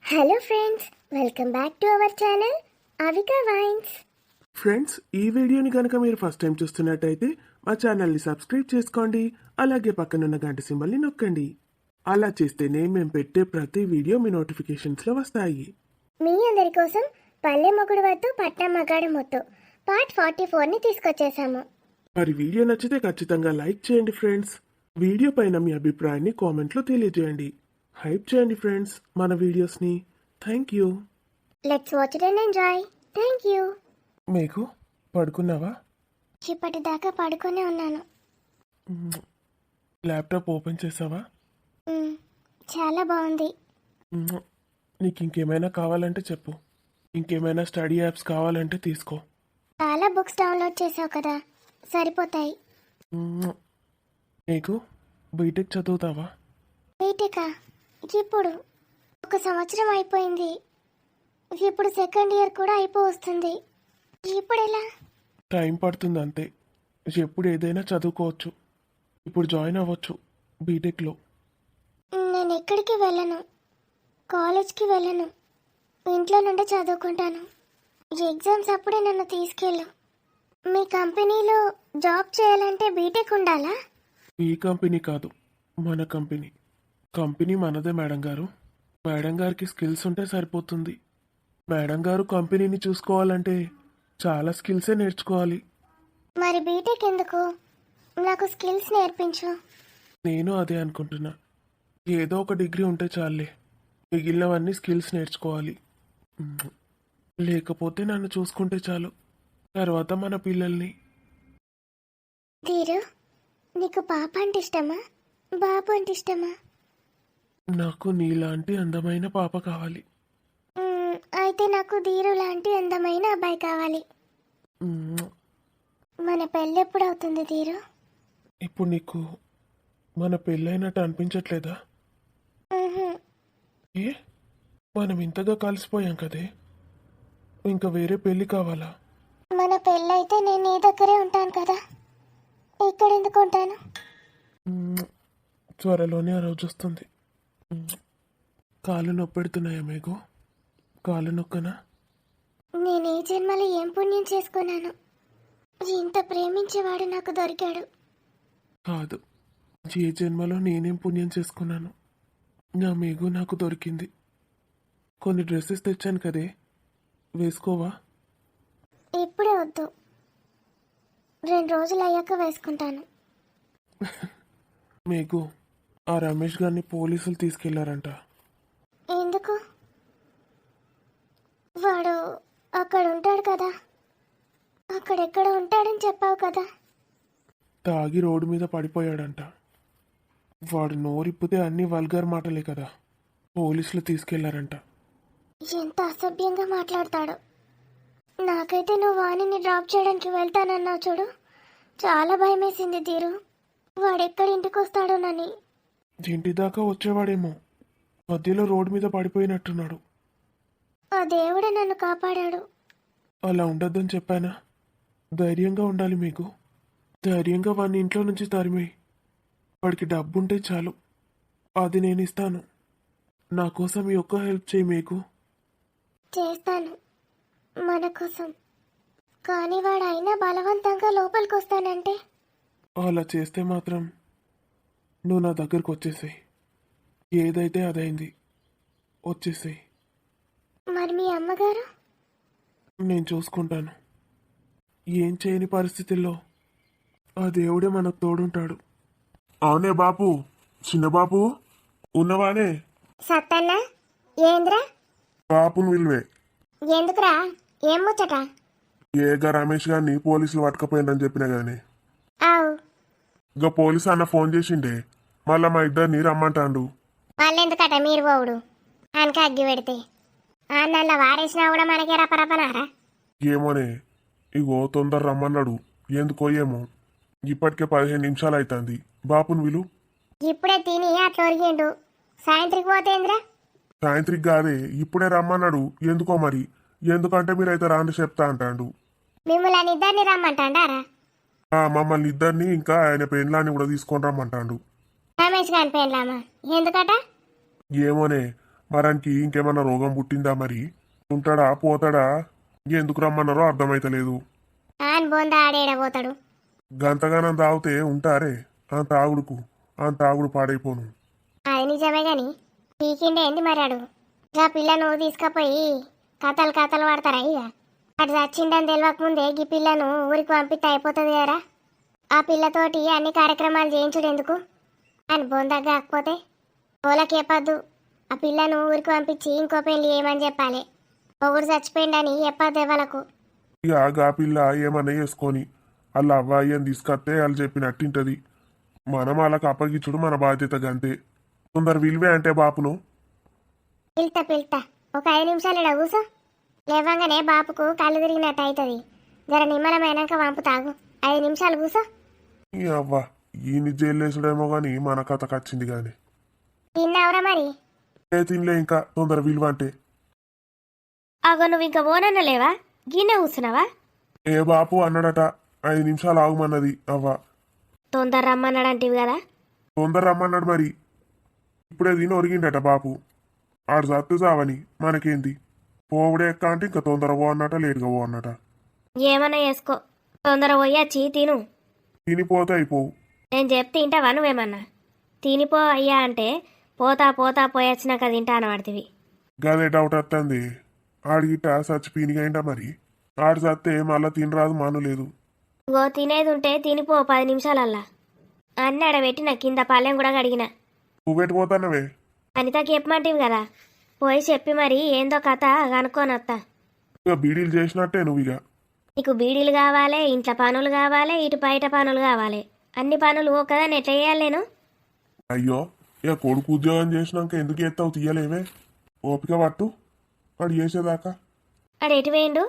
Hello friends, welcome back to our channel Avika wines. Friends, ఈ వీడియోని కనుక మీరు ఫస్ట్ టైం చూస్తున్నట్టయితే మా ఛానల్ని సబ్స్క్రైబ్ చేసుకోండి. అలాగే పక్కనున్న గంట సింబల్ని నొక్కండి. అలా చేస్తేనే మేము పెట్టే ప్రతి వీడియో మీ నోటిఫికేషన్స్లో వస్తాయి. మీ అందరి కోసం పల్లె మొగుడు వద్దు పట్నం మగాడు మొత్తు పార్ట్ 44ని తీసుకొచ్చేసాము. మరి వీడియో నచ్చితే ఖచ్చితంగా లైక్ చేయండి ఫ్రెండ్స్. వీడియో పైన మీ అభిప్రాయాన్ని కామెంట్లో తెలియజేయండి. హైప్ చేయండి ఫ్రెండ్స్ మన వీడియోస్ని. Thank you. Let's watch it and enjoy. Thank you. మీకు పడుకున్నావా? ఇప్పటిదాకా పడుకునే ఉన్నాను. ల్యాప్టాప్ ఓపెన్ చేసావా? చాలా బాగుంది. నీకు ఇంకేమైనా కావాలంటే చెప్పు. ఇంకేమైనా స్టడీ యాప్స్ కావాలంటే తీసుకో. చాలా బుక్స్ డౌన్లోడ్ చేసావు కదా, సరిపోతాయి. నీకు బీటెక్ చదువుతావా? బీటెకా? ఇప్పుడు 1 సంవత్సరం అయిపోయింది. ఇప్పుడు సెకండ్ ఇయర్ కూడా అయిపోవస్తుంది. ఇప్పుడు ఎలా? టైం పడుతుంది అంతే. ఎప్పుడు ఏదైనా చదువుకోవచ్చు. ఇప్పుడు జాయిన్ అవ్వచ్చు బీటెక్లో. నేను ఎక్కడికి వెళ్ళను, కాలేజ్కి వెళ్ళను, ఇంట్లో నుండి చదువుకుంటాను. ఎగ్జామ్స్ అప్పుడే నన్ను తీసుకెళ్ళు. మీ కంపెనీలో జాబ్ చేయాలంటే బీటెక్ ఉండాలా? ఈ కంపెనీ కాదు, మన కంపెనీ. కంపెనీ మనదే మేడం గారు. మేడం గారికి స్కిల్స్ ఉంటే సరిపోతుంది. మేడం గారు కంపెనీని చూసుకోవాలంటే చాలా స్కిల్సే నేర్చుకోవాలి. మరి బీటెక్ ఎందుకు? నాకు స్కిల్స్ నేర్పించు. నేను అదే అనుకుంటున్నా. ఏదో ఒక డిగ్రీ ఉంటే చాలే, మిగిలినవన్నీ స్కిల్స్ నేర్చుకోవాలి. లేకపోతే నన్ను చూసుకుంటే చాలు, తర్వాత మన పిల్లల్ని. ధీరు, నీకు పాప అంటే ఇష్టమా, బాబు అంటే ఇష్టమా? నాకు నీలాంటి అందమైన పాప కావాలి. అయితే నాకు ధీరు లాంటి అందమైన అబ్బాయి కావాలి. మన పెళ్ళి ఎప్పుడు అవుతుంది ధీరు? ఇప్పుడు నీకు మన పెళ్ళైనట్టు అనిపించట్లేదా? ఏ, మనం ఇంతగా కలిసిపోయాం కదే, ఇంకా వేరే పెళ్ళి కావాలా? మన పెళ్ళైతే నేను నీ దగ్గరే ఉంటాను కదా, ఇక్కడ ఎందుకు ఉంటాను? త్వరలోనే ఆ రోజు వస్తుంది. కాళ్ళు నొప్పెడుతున్నాయా మీకు? కాళ్ళు నొక్కనా? నేను ఈ జన్మలో ఏం పుణ్యం చేసుకున్నాను, ఇంత ప్రేమించేవాడు నాకు దొరికాడు. కాదు, ఏ జన్మలో నేనేం పుణ్యం చేసుకున్నాను. నా మేఘు నాకు దొరికింది. కొన్ని డ్రెస్సెస్ తెచ్చాను కదే, వేసుకోవా? ఇప్పుడే వద్దు, 2 రోజులు అయ్యాక వేసుకుంటాను. మేఘు, ఆ రమేష్ గారిని పోలీసులు తీసుకెళ్లారంట. ఎందుకు? వాడు అక్కడ ఉంటాడు కదా, అక్కడెక్కడ ఉంటాడని చెప్పావు కదా. తాగి రోడ్డు మీద పడిపోయాడంట. వాడు నోరిప్పితే అన్ని వల్గర్ మాటలే కదా. పోలీసులు తీసుకెళ్లారంట. ఎంత అసభ్యంగా మాట్లాడతాడు. నాకైతే నువ్వు వాణిని డ్రాప్ చేయడానికి వెళ్తానన్నావు చూడు, చాలా భయమేసింది ధీరు. వాడెక్కడి ఇంటికి వస్తాడోనని. ఇంటి దాకా వచ్చేవాడేమో, మధ్యలో రోడ్డు మీద పడిపోయినట్టున్నాడు. ఆ దేవుడే నన్ను కాపాడాడు. అలా ఉండొద్దని చెప్పానా? ధైర్యంగా ఉండాలి మీకు. ధైర్యంగా వాడిని ఇంట్లో నుంచి తరిమేయి. వాడికి డబ్బుంటే చాలు, అది నేను ఇస్తాను. నా కోసం ఈ ఒక్క హెల్ప్ చేయి మీకు. చేస్తాను మన కోసం. కానీ వాడు అయినా బలవంతంగా లోపలికి వస్తానంటే? అలా చేస్తే మాత్రం నువ్వు నా దగ్గరకు వచ్చేసేయి. ఏదైతే అదైంది, వచ్చేసేయి. మరి మీ అమ్మగారు? నేను చూసుకుంటాను. ఏం చేయని పరిస్థితుల్లో ఆ దేవుడే మనకు తోడుంటాడు. అవునే బాపు, చిన్న బాపు ఉన్నవానే? సత్తన్న, ఏంద్రా? బాపును విలువే. ఎందుకురా, ఏం ముచ్చట? ఏగా రమేష్ గారిని పోలీసులు పట్టుకపోయిందని చెప్పినా గాని, ఆవు ఇక పోలీసు అన్న ఫోన్ చేసిండే, మళ్ళా మా ఇద్దరిని రమ్మంటాండు. వాళ్ళెందుకట మీరు పోవుడు? అనక అగ్గి పెడితే నల్ల వారేసినా కూడా మనకే రపరపనారా? ఏమోనే, ఇగో తొందర రమ్మన్నాడు. ఎందుకో ఏమో. ఇప్పటికే 15 నిమిషాలు అవుతుంది. బాపును విలు. ఇప్పుడే తిని అట్లా ఒరిగిండు, సాయంత్రికి పోతేంద్రా? సాయంత్రికి కాదే, ఇప్పుడే రమ్మన్నాడు. ఎందుకో మరి. ఎందుకంటే మీరైతే రాండి చెప్తా అంటాడు. మిమ్మల్ని ఇద్దరిని రమ్మంటాడారా? మమ్మల్ని ఇద్దరిని ఇంకా ఆయన పెండ్లాన్ని కూడా తీసుకొని రమ్మంటాడు. రమేష్ గారి పెళ్ళామా? ఎందుకట? ఏమోనే, మరానికి ఇంకేమన్నా రోగం పుట్టిందా మరి? ఉంటాడా పోతాడా? ఎందుకు రమ్మన్నారో అర్థమైతలేదు. ఆన్ బోందా ఆడేడబోతాడు. గంతగానం తాగితే ఉంటారే ఆ తాగుడుకు? ఆ తాగుడు పాడైపోను. అది నిజమే గాని పీకిండే ఏంది మరి అడుగు. ఆ పిల్లను తీసుకుపోయి కథలు కథలు పడతారా ఇక? అటు చచ్చిండని తెలియక ముందే ఈ పిల్లను ఊరికి పంపిస్తే అయిపోతుంది కదా. ఆ పిల్లతోటి అన్ని కార్యక్రమాలు చేయించుడు ఎందుకు అని బొందగా కాకపోతే ఓలకి చెప్పద్దు. ఆ పిల్లను ఊరికి పంపించి ఇంకో పెళ్లి ఏమని చెప్పాలి. ఒకడు చచ్చిపోయిండని చెప్పద్దు ఎవలకు. ఇక గా పిల్ల ఏమన్నా చేసుకొని వాళ్ళ అవ్వాయి తీసుకొస్తే వాళ్ళు చెప్పినట్టింటది. మనం వాళ్ళకి అప్పగించుడు మన బాధ్యత గంతే. కొందరు విలువే అంటే బాపును. పిల్తా ఒక 5 నిమిషాలు ఇడ కూసో. లేవంగానే బాపుకు కళ్ళు తిరిగినట్టు అవుతుంది. జర నిమ్మలమైనాక వంపు తాగు. 5 నిమిషాలు కూసో. ఈ అవ్వ ఈయన్ని జైలేసుడేమో గాని మన కథకు వచ్చింది గాని. తిన్నావురా మరి? ఏ తినలే ఇంకా. తొందర విలువ అంటే అగో నువ్వు ఇంకా ఓనన్నలేవా? గిన్నె కూర్చున్నావా? ఏ బాపు అన్నాడట 5 నిమిషాలు ఆగుమన్నది అవ్వ. తొందర రమ్మన్నాడంటివి కదా. తొందర రమ్మన్నాడు మరి. ఇప్పుడే తిని ఒరిగిండట బాపు. ఆడు సత్తు చావని మనకేంది? పోవుడే ఎక్క అంటే ఇంకా తొందర పో అన్నట, లేటుగా పో అన్నట. ఏమన్నా చేసుకో, తొందర పోయొచ్చి తిను. తినిపోతే అయిపోవు. నేను చెప్తే తింటావా నువ్వేమన్నా? తినిపో అయ్యా అంటే పోతా పోతా పోయొచ్చినాక తింటా అనబడుతుంది. గదే డౌట్ వస్తుంది. ఆడిగిట్ట చచ్చిపోయినగైంట మరి. ఆడు సత్తే మళ్ళా తినరాదు మాను లేదు. గో తినేది ఉంటే తినిపో 10 నిమిషాలల్లా. అన్నీ ఆడబెట్టిన కింద పళ్ళెం కూడా కడిగిన. నువ్వెట్టిపోతానవే? అనితకి చెప్పమంటివి కదా, పోయి చెప్పి మరి ఏందో కథ కనుక్కొని వస్తా. ఇక బీడీలు చేసినట్టే నువ్వు ఇక. నీకు బీడీలు కావాలి, ఇంట్లో పనులు కావాలి, ఇటు బయట పనులు కావాలి. అన్ని పనులు కదా ఎట్లా చేయాలి నేను? అయ్యో ఇక కొడుకు ఉద్యోగం చేసినాక ఎందుకు చేస్తావు? తీయలేవే. ఓపిక పట్టు వాడు చేసేదాకా. ఆడు ఎటు వేయండు?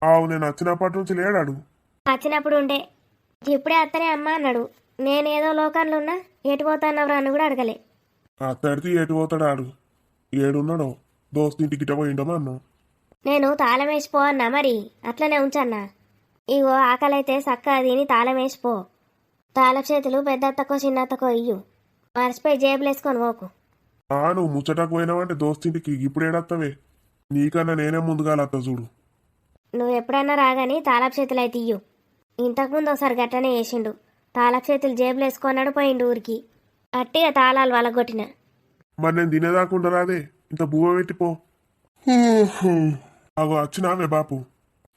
ఆవు నేను వచ్చినప్పటి నుంచి లేడాడు. వచ్చినప్పుడు ఉండే, ఇప్పుడే అత్తనే అమ్మ అన్నాడు. నేనేదో లోకంలో ఉన్నా, ఎటు పోతాన్నవరా అని కూడా అడగలే. అత్తడితే ఎటు పోతాడు ఆడు? ఏడున్నాడో దోస్తింటికి గిట్ట పోయిండమా అన్నావు. నేను తాళం వేసిపో అన్నా, మరి అట్లనే ఉంచన్నా. ఇగో ఆకలైతే సక్క తిని తాళం వేసిపో. తాళం చేతులు పెద్దత్తకో చిన్నత్తకో ఇయ్యు. మర్చిపోయి జేబులేసుకొని పోకు. నువ్వు ముచ్చటకు పోయినావంటే దోస్తింటికి ఇప్పుడు ఏడత్తవే? నీకన్నా నేనే ముందుగాలత్తా చూడు. నువ్వు ఎప్పుడన్నా రాగాని తాళపు చేతులు అయితే ఇయ్యు. ఇంతకుముందు ఒకసారి గట్టనే వేసిండు. తాళపు చేతులు జేబులేసుకున్నాడు, పోయిండు ఊరికి. అట్టిగా తాళాలు వలగొట్టిన. మరి నేను తినేదాకుండా రాదే, ఇంత బువ్వ పెట్టిపో. అగో వచ్చినావే బాపు.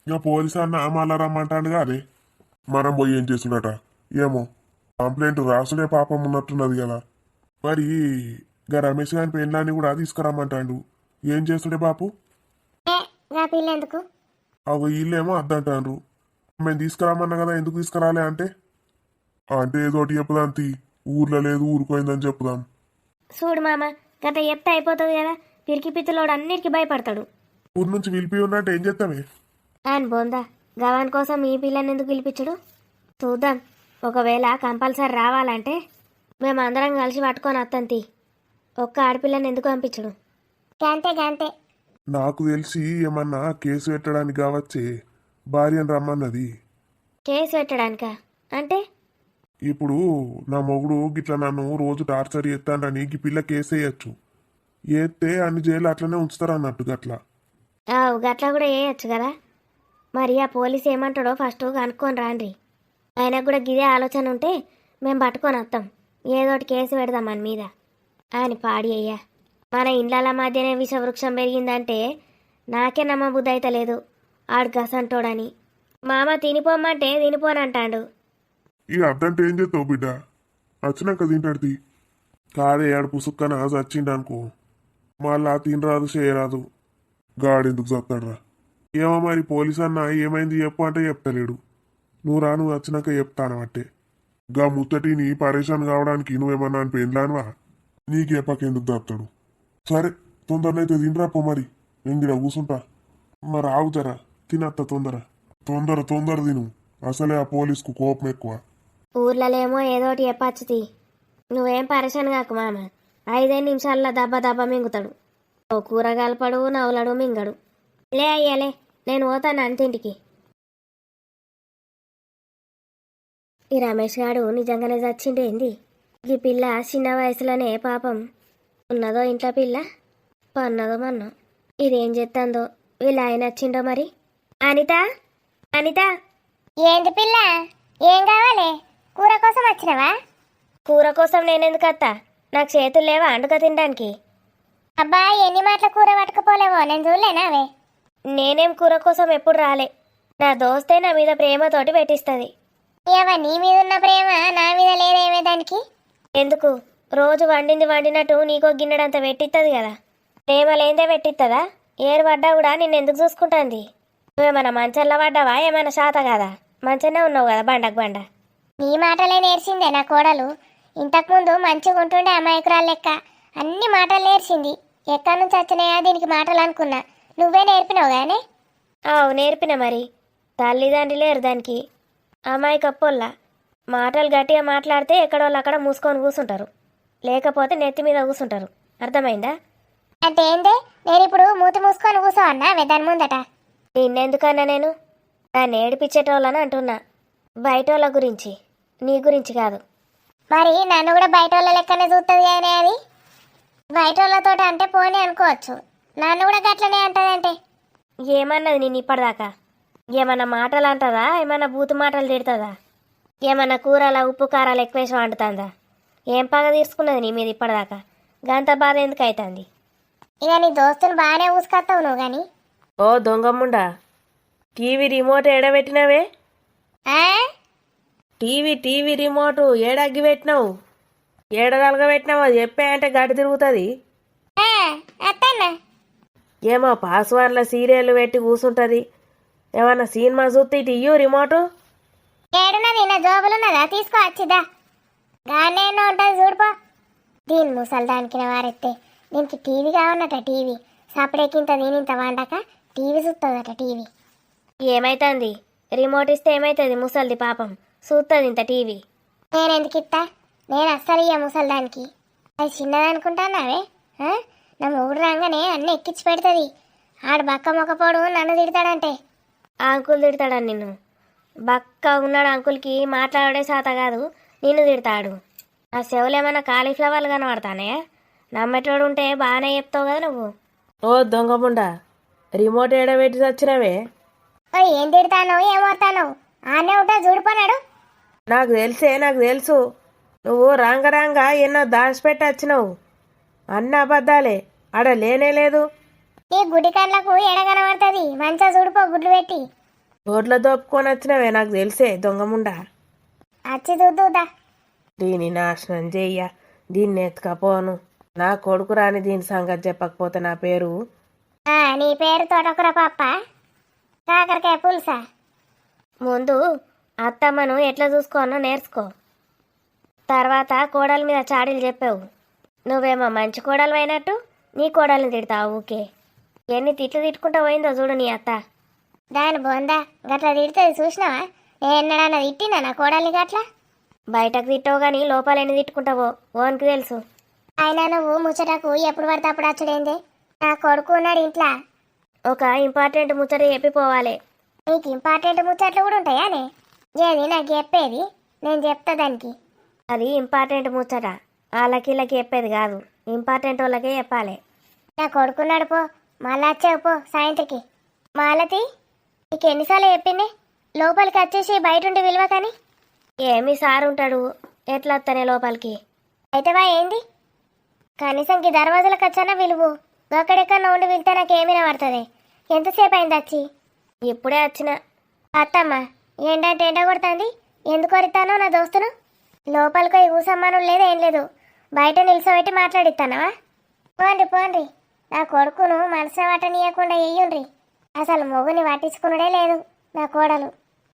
ఇక పోలీసు అన్న మళ్ళా రమ్మంటాడు కాదే. మనం పోయి ఏం చేసుడట ఏమో. కంప్లైంట్ రాసుడే పాపం ఉన్నట్టున్నది కదా. మరి గా రమేష్ గారి పెళ్ళాన్ని కూడా తీసుకురమ్మంటాడు. ఏం చేసుడే బాపు? గా పిల్ల ఎందుకు? అగో వీళ్ళేమో అద్దంటారు. మేము తీసుకురామన్నా కదా, ఎందుకు తీసుకురాలే అంటే ఏదోటి చెప్పుదాం తీ. ఊర్లో లేదు ఊరుకోయిందని చెప్పుదాం. చూడు మామ, గత చెప్తే అయిపోతుంది కదా. పిరికి పిత్తులోడు అన్నిటికీ భయపడతాడు. ఊరు నుంచి పిలిపి ఉన్నట్టు ఏం చేస్తామే? అని బోందా గవాన్ కోసం ఈ పిల్లని ఎందుకు పిలిపించడు? చూద్దాం. ఒకవేళ కంపల్సరీ రావాలంటే మేమందరం కలిసి పట్టుకొని వత్తంతి. ఒక్క ఆడపిల్లని ఎందుకు పంపించడు? గంతే నాకు తెలిసి ఏమన్నా కేసు పెట్టడానికి కావచ్చే భార్యను రమ్మన్నది. కేసు పెట్టడానికా? అంటే ఇప్పుడు నా మొగుడు గిట్లా నన్ను రోజు టార్చర్ చేస్తానని ఈ పిల్ల కేసు వేయచ్చు. వేస్తే అన్ని జైలు అట్లనే ఉంచుతారు అన్నట్టు గట్లా. గట్లా కూడా వేయచ్చు కదా. మరి ఆ పోలీస్ ఏమంటాడో ఫస్ట్ కనుక్కొని రాండ్రి. ఆయనకు కూడా గిదే ఆలోచన ఉంటే మేము పట్టుకొని వస్తాం. ఏదోటి కేసు పెడదాం మన మీద అని పాడి అయ్యా. మన ఇండ్ల మధ్యనే విషవృక్షం పెరిగిందంటే నాకే నమ్మబుద్ధి అయితే లేదు. ఆడు గసంటోడని. మామ తినిపోమ్మంటే తినిపోనంటాడు. ఇక అద్దంటే ఏం చేస్తావు బిడ్డ? వచ్చినాక తింటాడు. కాదే ఆడు పుసుక్కన చచ్చిండనుకో మళ్ళా తినరాదు చేయరాదు. గాడెందుకు చస్తాడరా? ఏమో మరి పోలీసు అన్న ఏమైంది చెప్పు అంటే చెప్తలేడు. నువ్వు వచ్చినాక చెప్తానబట్టే. గా ముత్తటిని పరేషాన్ కావడానికి నువ్వేమన్నా అని పెళ్ళానువా? నీకు చెప్పకెందుకు తప్పుతాడు? సరే తొందరనైతే తినరాపో మరి. నేను గిడ కూసుంటా. మరి ఆగుతారా? తినత్తా తొందర తిను. అసలే ఆ పోలీసుకు కోపం ఎక్కువ. ఊర్లలేమో ఏదోటి చెప్పచ్చుతి. నువ్వేం పరేషాన్ కాకు మామ. 5 నిమిషాల్లో దబ్బ మింగుతాడు. ఓ కూర కలపడు, నవ్వులడు, మింగడు. లే అయ్యాలే, నేను పోతాను అంతింటికి. ఈ రమేష్ గాడు నిజంగానే చచ్చిండేంది? ఈ పిల్ల చిన్న వయసులోనే పాపం ఉన్నదో ఇంట్లో పిల్ల. పన్నదో మన్న ఇదేం చేస్తుందో వీళ్ళు ఆయన వచ్చిండో మరి. అనిత, అనిత, ఏంది పిల్ల? ఏం కావాలి? కూర కోసం వచ్చినవా? కూర కోసం నేనెందుకు అత్తా? నాకు చేతులు లేవా అండుక తినడానికి? అబ్బా, ఎన్ని మాటల కూర పట్టుకుపోలేవో నేను చూడలేనావే. నేనేం కూర కోసం ఎప్పుడు రాలే. నా దోస్తే నా మీద ప్రేమతోటి పెట్టిస్తుంది. ఏవా, నీ మీద ఉన్న ప్రేమ నా మీద లేదేమే దానికి? ఎందుకు? రోజు వండింది వండినట్టు నీకో గిన్నెడంత పెట్టిస్తుంది కదా. ప్రేమ లేదే పెట్టిస్తుందా? ఏరు పడ్డా కూడా నిన్నెందుకు చూసుకుంటుంది? నువ్వేమన్నా మంచంలో పడ్డావా? ఏమన్నా శాత కదా? మంచంలో ఉన్నావు కదా బండకు బండ. నీ మాటలే నేర్చిందే నా కోడలు. ఇంతకుముందు మంచిగా ఉంటుండే అమాయకురాలు లెక్క అన్ని మాటలు నేర్చింది. ఎక్కడి నుంచి వచ్చినాయా దీనికి మాటలు అనుకున్నా. నువ్వే నేర్పినావు గానే. ఆవు నేర్పిన మరి. తల్లిదండ్రి లేరు దానికి. అమ్మాయి కప్పొల్లా మాటలు గట్టిగా మాట్లాడితే ఎక్కడోళ్ళు అక్కడ మూసుకొని కూర్చుంటారు, లేకపోతే నెత్తి మీద కూర్చుంటారు. అర్థమైందా? అంటే ఏందే? నేను ఇప్పుడు మూతి మూసుకొని కూర్చోవన్నా దాని ముందట? నిన్నెందుకన్నా నేను? దాన్ని ఏడిపించేటోళ్ళని అంటున్నా. బయటోళ్ళ గురించి, నీ గురించి కాదు. మరి నన్ను కూడా బయట వాళ్ళ లెక్కనే చూస్తుంది కానీ అది. బయట వాళ్ళతో అంటే పోనీ అనుకోవచ్చు, నన్ను కూడా గట్లనే అంటదంటే. ఏమన్నది నేను ఇప్పటిదాకా? ఏమన్నా మాటలు అంటదా? ఏమన్నా బూతు మాటలు తిడుతుందా? ఏమన్నా కూరల ఉప్పు కారాలు ఎక్కువేసి వండుతుందా? ఏం పగ తీర్చుకున్నది నీ మీద ఇప్పటిదాకా? గంత బాధ ఎందుకు అవుతుంది? ఇక నీ దోస్తుని బాగానే ఊసుకొస్తావు నువ్వు కానీ. ఓ దొంగమ్ముండా, టీవీ రిమోట్ ఏడబెట్టినవే? ఆ? టీవీ రిమోట్ ఏడగ్గి పెట్టినావు? ఏడదలుగా పెట్టినావు అది చెప్పే అంటే గడి తిరుగుతుంది. ఆ, అత్తన్నా. ఏమో పాస్వర్డ్ల సీరియల్ పెట్టి కూర్చుంటుంది. ఏమన్నా సినిమా చూస్తే ఇటు ఇయ్యు రిమోటు. ఏడున్నది? నా జోబులున్నదా? తీసుకో వచ్చిద్దా. గానే ఉంటుంది చూడుపో. దీని ముసలి దానికి వారెత్తే దీనికి టీవీ కావన్నట. టీవీ సపడేకింత దీనింత వండక టీవీ చూస్తుందట. టీవీ ఏమైతుంది? రిమోట్ ఇస్తే ఏమైతుంది? ముసలిది పాపం చూస్తుంది ఇంత టీవీ. నేనెందుకు ఇస్తా? నేను అస్సలు ఇయ్య ముసలి దానికి. అది చిన్నదనుకుంటానావే? నా మూడు రాగానే అన్నీ ఎక్కించి పెడుతుంది. ఆడు బక్క మొక్కపోడు నన్ను తిడతాడంటే. ఆ అంకుల్ తిడతాడని నిన్ను? బక్క ఉన్నాడు అంకుల్కి మాట్లాడే శాత కాదు, నిన్ను తిడతాడు. ఆ చెవులు ఏమన్నా కాలీఫ్లవర్లు కనబడతానే? నమ్మేటోడు ఉంటే బాగానే చెప్తావు కదా నువ్వు. ఓ దొంగముండా, రిమోట్ ఏడబెట్టి వచ్చినవే? ఓ, ఏం తిడతానో ఏమవుతానో ఆనే ఉంటా చూడిపోనాడు. నాకు తెలుసు. నువ్వు రాంగ ఎన్నో దాచిపెట్టి వచ్చినావు. అన్న అబద్ధాలే, ఆడ లేనే లేదు. ఈ గుడి కళ్ళకు ఎడ కనబడుతుంది? మంచిగా చూడిపో గుడ్లు పెట్టి. రోడ్ల దోపుకొని వచ్చినవే, నాకు తెలిసే దొంగముండా. వచ్చి చూద్దా. దీన్ని నాశనం చెయ్య, దీన్ని ఎత్తుకపోను. నా కొడుకు రాని దీని సంగతి చెప్పకపోతే నా పేరు. నీ పేరు తోటకూర పప్ప, కాకరకాయ పులుసా? ముందు అత్తమ్మను ఎట్లా చూసుకోనో నేర్చుకో. తర్వాత కోడల మీద చాడీలు చెప్పావు. నువ్వేమో మంచి కోడలు అయినట్టు నీ కోడల్ని తిడతావు ఊకే. ఎన్ని తిట్లు తిట్టుకుంటా పోయిందో చూడు నీ అత్త. దాని బొందా గట్లా తిడుతుంది చూసినావా? నేను ఎన్నడన్నా తిట్టినా నా కోడల్ని గట్లా? బయటకు తిట్టావు కానీ లోపల ఎన్ని తిట్టుకుంటావో ఓనికి తెలుసు. అయినా నువ్వు ముచ్చటకు ఎప్పుడు పడితే అప్పుడు వచ్చుడేందే? నా కొడుకు ఉన్నాడు ఇంట్లో. ఒక ఇంపార్టెంట్ ముచ్చట చెప్పిపోవాలి. నీకు ఇంపార్టెంట్ ముచ్చట్లు కూడా ఉంటాయానే? ఏది నాకు చెప్పేది? నేను చెప్తా దానికి. అది ఇంపార్టెంట్ ముచ్చట, వాళ్ళకి చెప్పేది కాదు. ఇంపార్టెంట్ వాళ్ళకే చెప్పాలి. నా కొడుకున్నాడు పో, మళ్ళా వచ్చావు పో సాయంత్రికి. మాలతి, నీకు ఎన్నిసార్లు చెప్పింది లోపలికి వచ్చేసి బయట ఉండి విలువ కానీ? ఏమి సార్ ఉంటాడు, ఎట్లా వస్తానే లోపలికి? అయితే వా ఏంది? కనీసం ఈ దర్వాజలకు వచ్చానా విలువు. అక్కడెక్కడ ఉండి వెళ్తే నాకేమీ పడుతుంది. ఎంతసేపు అయింది వచ్చి? ఇప్పుడే వచ్చిన. అత్తమ్మ, ఏంటంటే ఎండ కొడుతుంది. ఎందుకు వరిస్తానో నా దోస్తును? లోపలికి కూసమ్మను లేదు ఏం లేదు, బయట నిల్చోబెట్టి మాట్లాడిస్తానవా? పోండి. నా కొడుకును మనసు వాటనీయకుండా వెయ్యుండ్రి. అసలు మొగుని పట్టించుకునుడే లేదు నా కోడలు.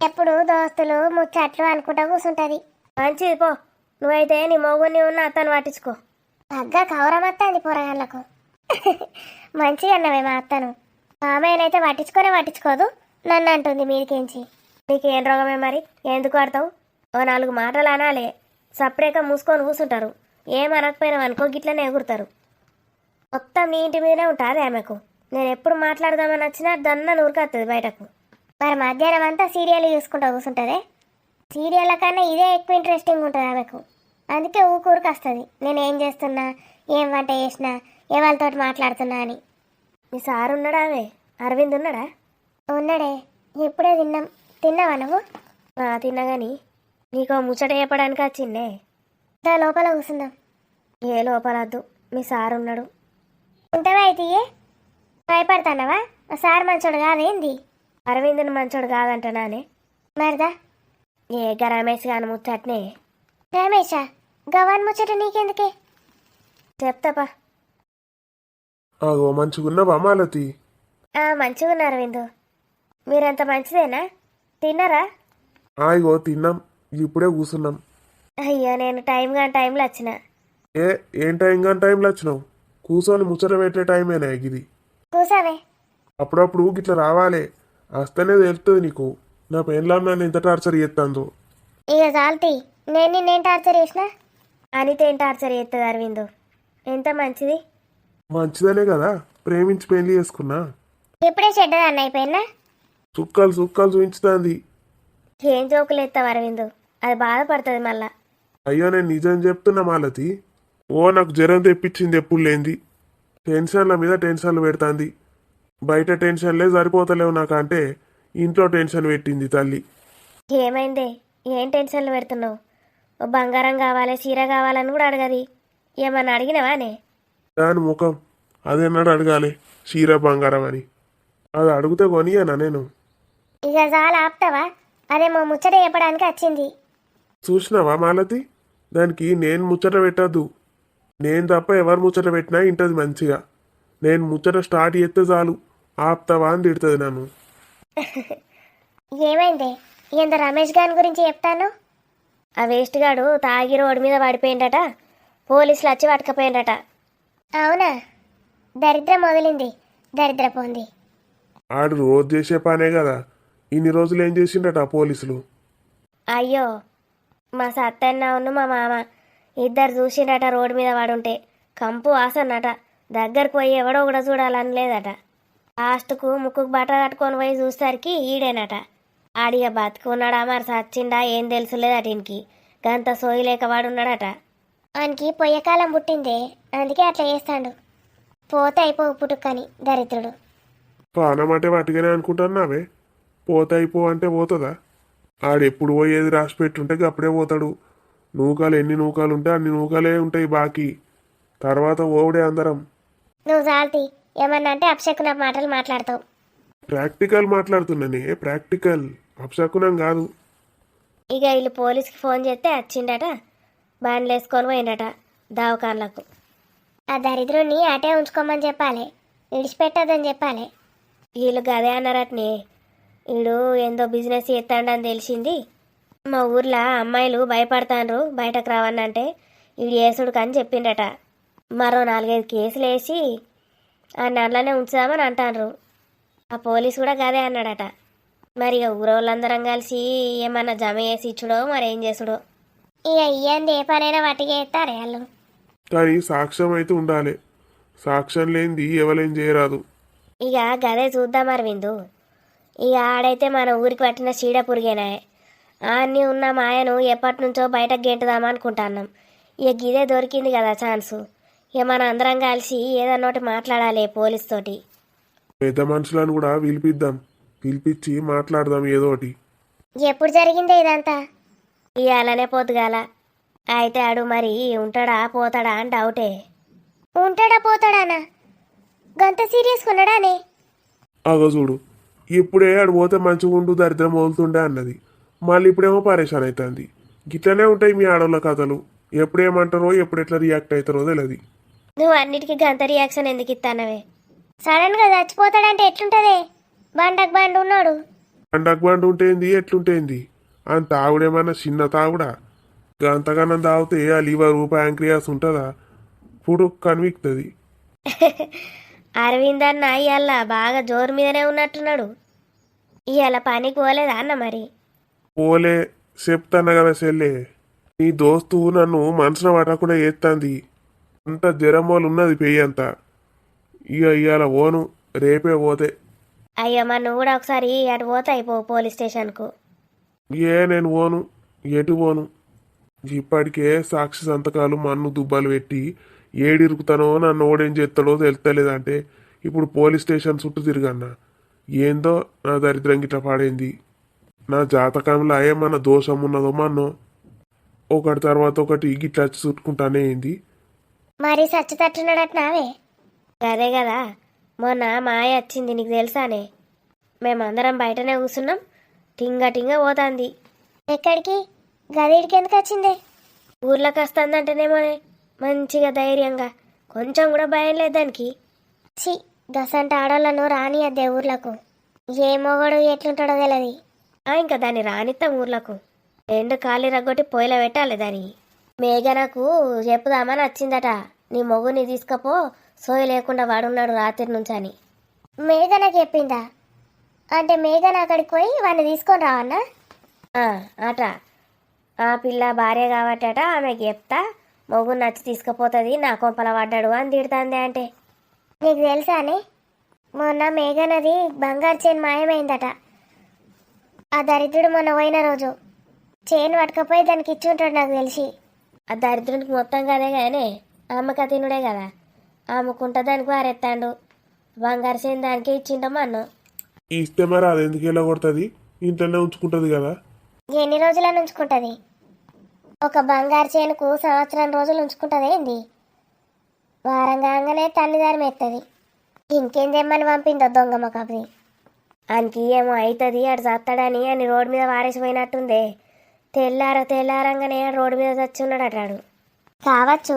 ఎప్పుడు దోస్తులు ముచ్చట్లు అనుకుంటా కూర్చుంటది. మంచిది పో. నువ్వైతే నీ మొగుని ఉన్న అత్తను పట్టించుకో. తగ్గ కౌరమత్తాంది పోరగాళ్ళకు. మంచిగా అన్నవే మా అత్తను. ఆమెనైతే పట్టించుకోదు, నన్ను అంటుంది మీదికించి. నీకేం రోగమే మరి? ఎందుకు ఆడతావు? ఓ 4 మాటలు అనాలే, సపరేట్గా మూసుకొని కూర్చుంటారు. ఏం అనకపోయినావు అనుకో గిట్లనే ఎగురుతారు. మొత్తం నీ ఇంటి మీదనే ఉంటుంది ఆమెకు. నేను ఎప్పుడు మాట్లాడదామని వచ్చినా దన్న నూరుకొస్తుంది బయటకు. మరి మధ్యాహ్నం అంతా సీరియల్ చూసుకుంటూ కూర్చుంటుంది. సీరియళ్ళ కన్నా ఇదే ఎక్కువ ఇంట్రెస్టింగ్ ఉంటుంది ఆమెకు. అందుకే ఊరికి వస్తుంది. నేను ఏం చేస్తున్నా, ఏం వంట చేసినా, ఎవరితోటి మాట్లాడుతున్నా అని. మీ సార్ ఉన్నాడా అవే అరవింద్ ఉన్నాడా? ఉన్నాడే, ఇప్పుడే తిన్నాం. తిన్నావా నువ్వు? తిన్నా కానీ నీకో ముచ్చట చెప్పడానికి వచ్చిందే. దా లోపల కూర్చుందాం. ఏ లోపలద్దు, మీ సార్ ఉన్నాడు. ఉంటావా అయితే? భయపడతానవా? మా సార్ మంచోడు కాదేంది? అరవింద్ని మంచోడు కాదంటనానే. మరిదా ఏ రమేష్ గాని ముచ్చట్నే. రమేషా? గవాన్ ముచ్చట నీకెందుకే? చెప్తాపా. ఆగో మంచిగున్నావా మాలతి? మంచిగా ఉన్నారు అరవింద్. మీరంత మంచిదేనా? తిన్నారా? ఆగో తిన్నాం, ఇప్పుడే కూర్చున్నాం. అయ్యో నేను టైంలో వచ్చిన. ఏం టైంలో వచ్చినావు? కూర్చొని ముచ్చట పెట్టే టైమేనా ఇది? కూసావే. అప్పుడప్పుడు గిట్లా రావాలే, వస్తేనే తెలుస్తుంది నీకు నా పెళ్ళాం నన్ను ఎంత టార్చర్ చేస్తాందో. ఇక చాలుతీ. నేను నిన్నేం టార్చర్ చేసిన? అనితేం టార్చర్ చేస్తుంది అరవింద్? ఎంత మంచిది. మంచిదనే కదా ప్రేమించి పెళ్లి చేసుకున్నా. ఇప్పుడే చెడ్డదాన్ని అయిపోయినా? చుక్కలు చూపించుతాంది. ఏం జోకులు ఎత్తావు అరవింద్? అది బాధపడుతుంది మళ్ళా. అయ్యో నేను నిజం చెప్తున్నా మాలతి. నాకు జ్వరం తెప్పించింది ఎప్పుడు లేంది. టెన్షన్ల మీద టెన్షన్లు పెడతాంది. బయట టెన్షన్లే సరిపోతలేవు నాకంటే ఇంట్లో టెన్షన్ పెట్టింది తల్లి. ఏమైందే? ఏం టెన్షన్లు పెడుతున్నావు? ఓ బంగారం కావాలి, చీర కావాలని కూడా అడగది. ఏమన్నా అడిగినవానే? దాని ముఖం అదేనాడు అడగాలి చీర బంగారం అని? అది అడిగితే కొనియనా నేను? ఇక చాలా ఆపుతావా? అదేమో ముచ్చట చెప్పడానికి వచ్చింది. చూసినావా మాలతి, దానికి నేను ముచ్చట పెట్టద్దు. నేను తప్ప ఎవరు ముచ్చట పెట్టినా ఇంటది మంచిగా. నేను ముచ్చట స్టార్ట్ చేస్తే చాలు ఆపుతావా అని తిడుతుంది నన్ను. ఏమైంది? ఎంత రమేష్ గారి గురించి చెప్తాను. ఆ వేస్ట్ గాడు తాగి రోడ్డు మీద పడిపోయిందట. పోలీసులు వచ్చి పట్టుకపోయిందట. అవునా? దరిద్రం మొదలింది. దరిద్రపోంది. ఆడు రోజు చేసే పనే కదా, ఇన్ని రోజులు ఏం చేసిండట పోలీసులు? అయ్యో, మా సత్తన్నను మా మామ ఇద్దరు చూసిండట రోడ్డు మీద పడుంటే. కంపు వాసనట. దగ్గరకు పోయి ఎవడో కూడా చూడాలని లేదట. లాస్ట్కు ముక్కుకు బట్ట కట్టుకొని పోయి చూసేసరికి ఈడేనట. ఆడిగ బతుకున్నాడా మరి సచ్చిండా ఏం తెలుసులేదట. ఇంకి గంత సోయి లేక వాడున్నాడట. ఆయనకి పొయ్యకాలం పుట్టిందే, అందుకే అట్లా చేస్తాడు. పోతే అయిపోవు పుట్టుకని దరిద్రుడు. పానం అంటే వాటిగానే అనుకుంటున్నావే. పోతే అయిపో అంటే పోతుందా? ఆడెప్పుడు పోయేది రాసి పెట్టుంటే అప్పుడే పోతాడు. నూకాలు ఎన్ని నూకాలు ఉంటే అన్ని నూకాలే ఉంటాయి బాకీ. తర్వాత ఓవడే అందరం. నువ్వు జాల్తి. ఏమన్నా అంటే అప్షకున మాటలు మాట్లాడతావు. ప్రాక్టికల్ మాట్లాడుతున్నానే, ప్రాక్టికల్, అప్సకునం కాదు. ఇక వీళ్ళు పోలీస్కి ఫోన్ చేస్తే వచ్చిండట. బండ్లు వేసుకొని పోయిండట దవాఖాన్లకు. ఆ దరిద్రుడిని అటే ఉంచుకోమని చెప్పాలి, విడిచిపెట్టద్దని చెప్పాలి. వీళ్ళు గదే అన్నారటనే. వీడు ఏందో బిజినెస్ చేస్తాడని తెలిసింది. మా ఊర్లో అమ్మాయిలు భయపడతాండ్రు బయటకు రావన్నంటే వీడు వేసుడుకు అని చెప్పిండట. మరో 4-5 కేసులు వేసి ఆ నల్లనే ఉంచుదామని అంటాండ్రు. ఆ పోలీసు కూడా గదే అన్నాడట. మరి ఇక ఊరోళ్ళందరం కలిసి ఏమన్నా జమ చేసి ఇచ్చుడో మరి ఏం చేసుడో. ఇక ఇయ్యంది ఏ పనైనా వాటికి వేస్తారే వాళ్ళు. కానీ సాక్ష్యం అయితే ఉండాలి. సాక్ష్యం లేనిది ఎవరేం చేయరాదు. ఇక గదే చూద్దాం అరవిందు. ఇక ఆడైతే మన ఊరికి పట్టిన చీడ పురిగేనాయే. అన్నీ ఉన్న మాయను ఎప్పటి నుంచో బయటకు గెంటుదామనుకుంటున్నాం. ఇక గిదే దొరికింది కదా ఛాన్సు. ఇక మన అందరం కలిసి ఏదన్నోటి మాట్లాడాలి పోలీస్ తోటి. పెద్ద మనుషులను కూడా పిలిపించి మాట్లాడదాం ఏదోటి. ఎప్పుడు జరిగిందే ఇదంతా? ఇవాళనే పొద్దుగాల. అయితే ఆడు మరి ఉంటాడా పోతాడా అని డౌటే. ఉంటాడా పోతాడానా? గంత సీరియస్ ఉన్నాడానే? అగో చూడు, ఇప్పుడే ఆడు పోతే మంచిగా ఉండు దరిద్రం మొదలుతుండే అన్నది. మళ్ళీ ఇప్పుడేమో పరేషాన్ అవుతుంది. గిట్లనే ఉంటాయి మీ ఆడవాళ్ళ కథలు. ఎప్పుడేమంటారో ఎప్పుడు ఎట్లా రియాక్ట్ అవుతారో తెలియదు. నువ్వు అన్నిటికీ గంత రియాక్షన్ ఎందుకు ఇస్తానవే? సడన్ గా చచ్చిపోతాడంటే ఎట్లుంటదే? బండు ఉన్నాడు. బండు ఉంటేంది ఎట్లుంటేంది? అని తాగుడేమన్నా చిన్న తాగుడా? అంతగానం తాగితే ఆ లివర్ ప్యాంక్రియాస్ ఉంటుందా? ఇప్పుడు కనిపిస్తుంది. అరవింద్ అన్న ఇవాళ బాగా జోరు మీదనే ఉన్నట్టున్నాడు. ఇవాళ పనికి పోలేదా అన్న మరి? పోలే, చెప్తాను కదా చెల్లే. నీ దోస్తు నన్ను మనసున పట్టకుండా చేస్తాంది. అంత జ్వరం వాళ్ళు ఉన్నది పెయ్యి అంతా. ఇక ఇవాళ పోను, రేపే పోతే. అయ్యో మరి నువ్వు కూడా ఒకసారి అటు పోతే అయిపో పోలీస్ స్టేషన్కు. నేను పోను, ఎటు పోను. ఇప్పటికే సాక్షి సంతకాలు మన్ను దుబ్బాలు పెట్టి ఏడిరుకుతానో నన్ను ఓడేం చేస్తాడో తెలుస్తలేదంటే ఇప్పుడు పోలీస్ స్టేషన్ చుట్టూ తిరిగన్నా ఏందో నా దరిద్రం గిట్ల పాడైంది. నా జాతకంలో ఏమన్నా దోషం ఉన్నదో మన్నో ఒకటి తర్వాత ఒకటి గిట్లా వచ్చి చుట్టుకుంటానే అయింది. మరి సచ్చుతట్టున్నాడట నావే. అదే కదా మొన్న మాయ వచ్చింది నీకు తెలుసానే. మేమందరం బయటనే కూర్చున్నాం, టింగ పోతాంది. ఎక్కడికి? గదిడికి ఎందుకు వచ్చిందే? ఊర్లోకి వస్తుందంటేనేమోనే మంచిగా ధైర్యంగా, కొంచెం కూడా భయం లేదు దానికి. చి, దసంట ఆడోళ్ళను రానియద్దే ఊర్లకు. ఏ మొగడు ఎట్లుంటాడో తెలియదు. ఇంకా దాన్ని రానిత్తాం ఊర్లకు. 2 కాళ్ళు రగ్గొట్టి పొయ్యిలో పెట్టాలి దానికి. మేఘనకు చెప్పుదామని వచ్చిందట, నీ మొగుని తీసుకపో సోయి లేకుండా వాడున్నాడు రాత్రి నుంచి అని. మేఘనకి చెప్పిందా? అంటే మేఘన అక్కడికి పోయి వాడిని తీసుకొని రావన్నా? అట ఆ పిల్ల భార్య కాబట్టట ఆమెకి చెప్తా మొగుని నచ్చి తీసుకుపోతుంది, నా కొంపల పడ్డాడు అని తిడుతుంది. అంటే నీకు తెలుసానే, మొన్న మేఘనది బంగారు చైన్ మాయమైందట. ఆ దరిద్రుడు మొన్న పోయిన రోజు చైన్ పట్టుకపోయి దానికి ఇచ్చి ఉంటాడు నాకు తెలిసి. ఆ దరిద్రునికి మొత్తం కదే కానీ అమ్మక తినుడే కదా, అమ్ముకుంటా దానికి వారెత్తాడు. బంగారు చైన్ దానికే ఇచ్చిండమ్మా అన్ను. ఇస్తే మరి అది ఎందుకు ఎలా కొడుతుంది, ఇంట్లోనే ఉంచుకుంటుంది కదా. ఎన్ని రోజులని ఉంచుకుంటుంది? ఒక బంగారు చైన్కు సంవత్సరం రోజులు ఉంచుకుంటుంది ఏంది? వారం కాగానే తల్లిదారి మెత్తది. ఇంకేం తెమ్మని పంపిందో దొంగమ్మ కబది. ఆయనకి ఏమో అవుతుంది అటు చస్తాడని అని రోడ్డు మీద వారేసిపోయినట్టుందే. తెల్లారంగానే రోడ్డు మీద చచ్చి ఉన్నాడు. కావచ్చు,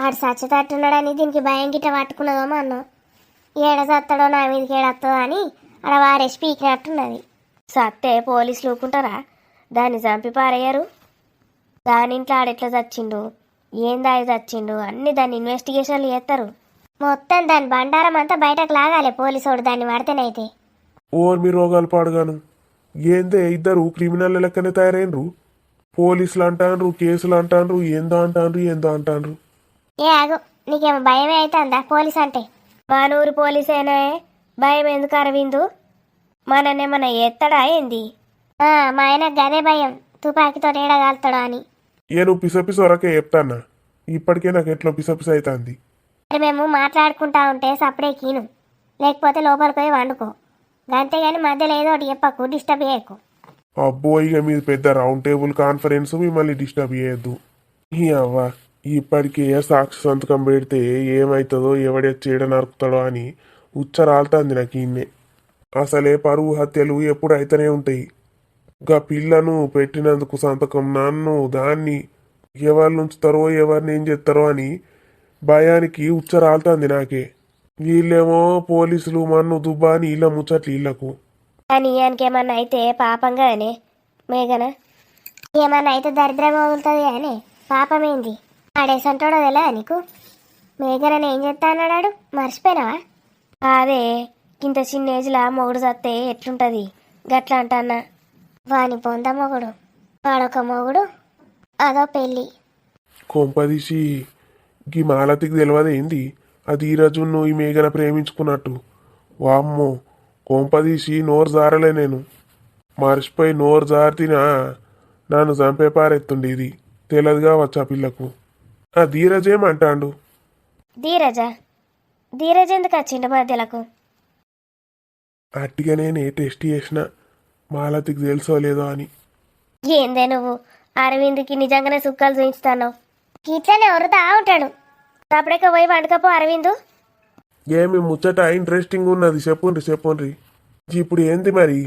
ఆడు సచ్చతట్టున్నాడని దీనికి భయం గిట్ట పట్టుకున్నదో అన్నో. ఏడ చస్తాడో నా మీదకి ఏడొస్తుందో అని ఆడ వారేసి పీకినట్టున్నది. సత్తే పోలీసులు ఊకుంటారా? దాన్ని చంపి పారయ్యారు. దాని ఇంట్లో ఆడెట్లా చచ్చిండు, ఏం దాగి చచ్చిండు అన్ని దాన్ని ఇన్వెస్టిగేషన్లు చేస్తారు. మొత్తం దాని బండారం అంతా బయటకు లాగాలి పోలీసోడు దాన్ని వాడితేనైతే. ఓర్మి రోగాలు పాడుగాను. ఏందే ఇద్దరు క్రిమినల్ లెక్కనే తయారైనరు. పోలీసులు అంటాన్రు, కేసులు అంటాన్రు, ఏందో అంటాన్రు. ఏ ఆగు, నీకేమో భయమే అవుతుందా పోలీస్ అంటే? మా నూరు పోలీసేనే భయం ఎందుకు అరవిందు? మననేమన్నా ఎత్తడా ఏంది? మా ఆయన గదే భయం, తుపాకీతో ఏడగాలుతాడో అని. నువ్వు పిసపిస వరకే చెప్తాన్నా, ఇప్పటికే నాకు ఎట్లా పిసపిస అవుతుంది. మరి మేము మాట్లాడుకుంటా ఉంటే సప్పుడే కీను, లేకపోతే లోపలికి పోయి వండుకో. అంతేగాని మధ్యలో ఏదో ఒకటి చెప్పకు, డిస్టర్బ్ చేయకు. అబ్బో ఇక మీది పెద్ద రౌండ్ టేబుల్ కాన్ఫరెన్స్, మిమ్మల్ని డిస్టర్బ్ చేయొద్దు. అవ్వ ఇప్పటికే సాక్షి సంతకం పెడితే ఏమవుతుందో, ఎవడే చీడ నరుకుతాడో అని ఉచ్చరాలుతుంది నాకు ఇన్నే. అసలే పరువు హత్యలు ఎప్పుడు అయితేనే ఉంటాయి. గా పిల్లను పెట్టినందుకు సంతకం నన్ను దాన్ని ఎవరు ఉంచుతారో ఎవరిని ఏం చేస్తారో అని భయానికి ఉచ్చరాలుతుంది నాకే. వీళ్ళేమో పోలీసులు మన్ను దుబ్బా అని ఇళ్ళ ముచ్చట్లు ఇళ్లకు. కానీ ఆయనకి ఏమన్నా అయితే పాపం కదనే మేఘన. ఏమన్నా అయితే దరిద్రం వదులుతుంది కానీ పాపమేంది? ఆడేసంటాడో తెలియదా నీకు? మేఘనని ఏం చేస్తా అన్నాడు, మర్చిపోయినావా? అదే ఇంత చిన్న ఏజ్లా మొగుడు చస్తే ఎట్లుంటుంది గట్లా అంటన్నా. వాని పొంద మొగుడు, వాడొక మొగుడు, అదో పెళ్ళి. కొంపదీసి గీ మాలతికి తెలియదు ఏంది అది ఈరోజు నువ్వు ఈ మేఘన ప్రేమించుకున్నట్టు. వామ్మో కొంపదీసి నోరు జారలే, నేను మర్చిపోయి నోరు జారితినా నన్ను చంపే పారెత్తుండే. ఇది తెలియదు కావచ్చు ఆ పిల్లకు. ఆ ధీరజ్ ఏమంటాండు? ధీరజ్ ఎందుకు వచ్చిండు మధ్యలకు? అట్టిగా నేను టెస్ట్ చేసిన మాలతికి తెలుసో లేదో అని. ఏందే నువ్వు అరవింద్కి నిజంగానే సుక్కలు చూపిస్తాను. ఇట్లనే వరుతా ఉంటాడు. అప్పుడేక పోయి వండుకపో అరవిందు. ఏమి ముచ్చట ఇంట్రెస్టింగ్ ఉన్నది, చెప్పుండ్రి. ఇప్పుడు ఏంది మరి?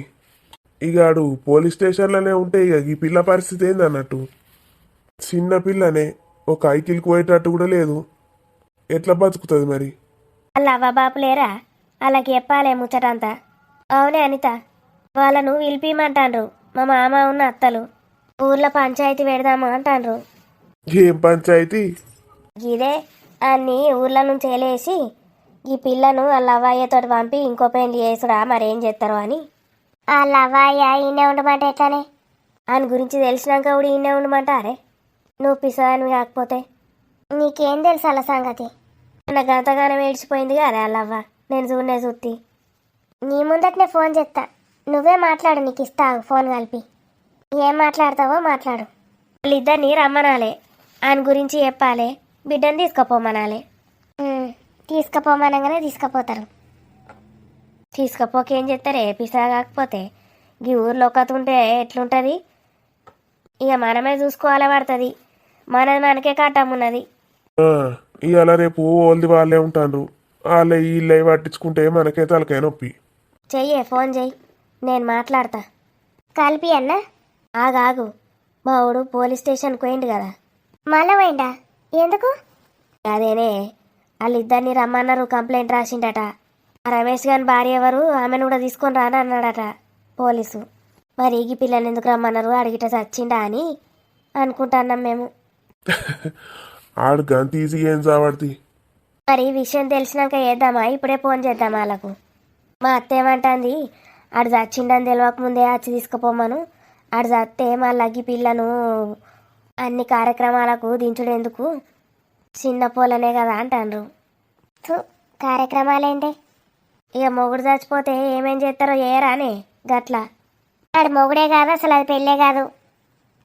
ఇక ఆడు పోలీస్ స్టేషన్లోనే ఉంటే ఇక ఈ పిల్ల పరిస్థితి ఏంది అన్నట్టు. చిన్న పిల్లనే, ఒక ఐకిల్కి పోయేటట్టు కూడా లేదు. ఎట్లా బతుకుతుంది మరి? వాళ్ళ అవ్వ బాపు లేరా? వాళ్ళకి చెప్పాలే ముచ్చటంతా. అవునే అనిత, వాళ్ళను పిలిపిమంటాన్రు మా మామ ఉన్న అత్తలు. ఊర్లో పంచాయతీ పెడదామా అంటాన్రు. ఏం పంచాయతీ? ఇదే అన్ని ఊర్ల నుంచి వెళ్ళేసి ఈ పిల్లను వాళ్ళ అవ్వయ్యతో పంపి ఇంకో పెళ్లి చేసుడా మరేం చేస్తారో అని. వాళ్ళ అవ్వాయ ఈయనే ఉండమంటే ఎట్లానే? ఆయన గురించి తెలిసినాక కూడా ఈయనే ఉండమంటారే. నువ్వు పిసదానివి కాకపోతే నీకేం తెలుసు అలా సంగతి? నాకు అంతగానం ఏడ్చిపోయింది కదా వాళ్ళవ్వ, నేను చూత్తి. నీ ముందటనే ఫోన్ చేస్తా, నువ్వే మాట్లాడు, నీకు ఇస్తావు ఫోన్ కలిపి. ఏం మాట్లాడతావో మాట్లాడు. వాళ్ళిద్దరిని రమ్మనాలే, ఆయన గురించి చెప్పాలి. బిడ్డని తీసుకుపోమనాలి. తీసుకుపోమనగానే తీసుకుపోతారు. తీసుకపోకేం చేస్తారే పిసా కాకపోతే ఈ ఊర్లో ఒకతుంటే ఎట్లుంటుంది. ఇక మనమే చూసుకోవాలి పడుతుంది. మనది మనకే కట్టమున్నది. ఇవాళ రేపు ఓల్ది వాళ్ళే ఉంటారు. వాళ్ళే వీళ్ళే పట్టించుకుంటే మనకే తలకాయ నొప్పి. చెయ్యే ఫోన్ చెయ్యి, నేను మాట్లాడతా. కలిపి అన్న ఆగాగు, మా ఊడు పోలీస్ స్టేషన్కి పోయిండు కదా. మళ్ళా పోయిండా? ఎందుకు? అదేనే వాళ్ళిద్దరిని రమ్మన్నారు, కంప్లైంట్ రాసిండట. ఆ రమేష్ గారి భార్య ఎవరు, ఆమెను కూడా తీసుకొని రాని అన్నాడట పోలీసు. మరి ఈ పిల్లని ఎందుకు రమ్మన్నారు, అడిగిట చచ్చిండా అని అనుకుంటున్నాం మేము. ఆడు గంత ఈజీగా ఏం చావడిది. మరి ఈ విషయం తెలిసినాక చేద్దామా, ఇప్పుడే ఫోన్ చేద్దామా వాళ్ళకు? మా అత్త ఏమంటుంది, ఆడు చచ్చిండని తెలియక ముందే వచ్చి తీసుకుపోమను. ఆడు చస్తే మళ్ళీ ఈ పిల్లను అన్ని కార్యక్రమాలకు దించుడు ఎందుకు, చిన్న పోలనే కదా అంటాండ్రు. కార్యక్రమాలేంటి? ఇక మొగుడు చచ్చిపోతే ఏమేం చేస్తారో ఏరానే గట్లా. ఆడు మొగుడే కాదు, అసలు అది పెళ్ళే కాదు.